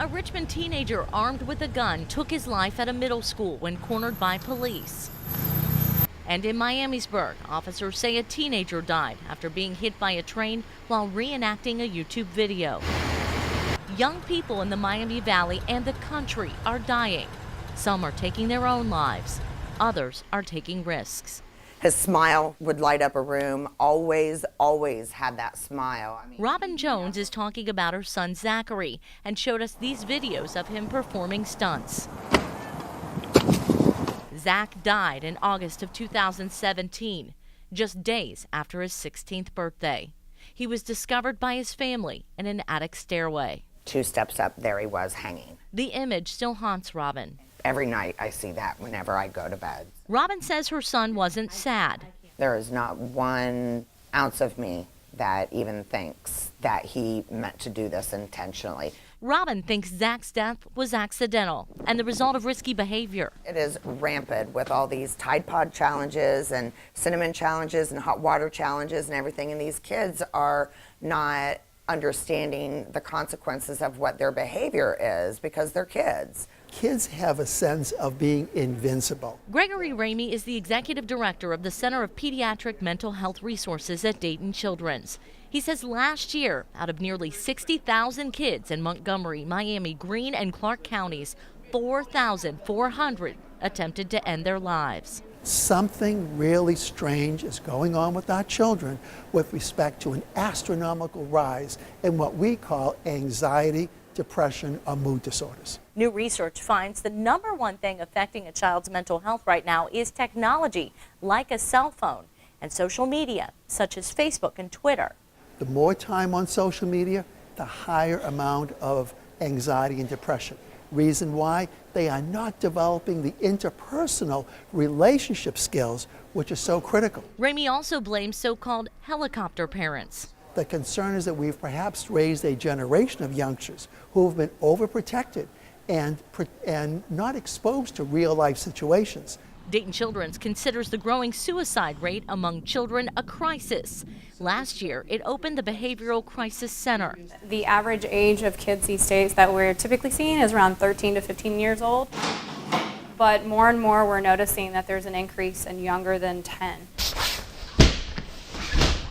A Richmond teenager armed with a gun took his life at a middle school when cornered by police. And in Miamisburg, officers say a teenager died after being hit by a train while reenacting a YouTube video. Young people in the Miami Valley and the country are dying. Some are taking their own lives. Others are taking risks. His smile would light up a room. Always had that smile. Robin Jones is talking about her son Zachary and showed us these videos of him performing stunts. Zach died in August of 2017, just days after his 16th birthday. He was discovered by his family in an attic stairway. 2 steps up, there he was hanging. The image still haunts Robin. Every night I see that whenever I go to bed. Robin says her son wasn't sad. There is not 1 ounce of me that even thinks that he meant to do this intentionally. Robin thinks Zach's death was accidental and the result of risky behavior. It is rampant with all these Tide Pod challenges and cinnamon challenges and hot water challenges and everything, and these kids are not understanding the consequences of what their behavior is because they're kids. Kids have a sense of being invincible. Gregory Ramey is the executive director of the Center of Pediatric Mental Health Resources at Dayton Children's. He says last year, out of nearly 60,000 kids in Montgomery, Miami, Greene, and Clark counties, 4,400 attempted to end their lives. Something really strange is going on with our children with respect to an astronomical rise in what we call anxiety, depression, or mood disorders. New research finds the #1 thing affecting a child's mental health right now is technology, like a cell phone, and social media, such as Facebook and Twitter. The more time on social media, the higher amount of anxiety and depression. Reason why? They are not developing the interpersonal relationship skills, which are so critical. Ramey also blames so-called helicopter parents. The concern is that we've perhaps raised a generation of youngsters who have been overprotected and not exposed to real-life situations. Dayton Children's considers the growing suicide rate among children a crisis. Last year, it opened the Behavioral Crisis Center. The average age of kids these days that we're typically seeing is around 13 to 15 years old. But more and more we're noticing that there's an increase in younger than 10.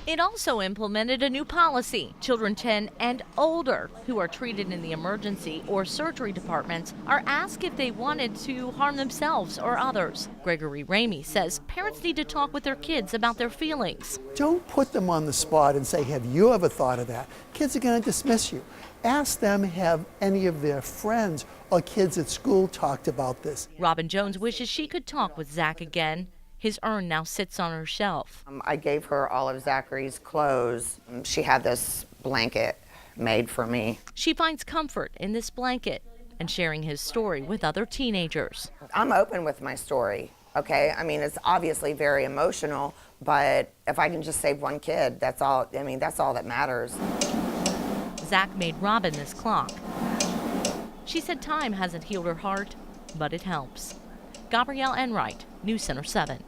It also implemented a new policy. Children 10 and older who are treated in the emergency or surgery departments are asked if they wanted to harm themselves or others. Gregory Ramey says parents need to talk with their kids about their feelings. Don't put them on the spot and say, have you ever thought of that? Kids are going to dismiss you. Ask them, have any of their friends or kids at school talked about this? Robin Jones wishes she could talk with Zach again. His urn now sits on her shelf. I gave her all of Zachary's clothes. She had this blanket made for me. She finds comfort in this blanket and sharing his story with other teenagers. I'm open with my story, okay? I mean, it's obviously very emotional, but if I can just save 1 kid, that's all, that's all that matters. Zach made Robin this clock. She said time hasn't healed her heart, but it helps. Gabrielle Enright, News Center 7.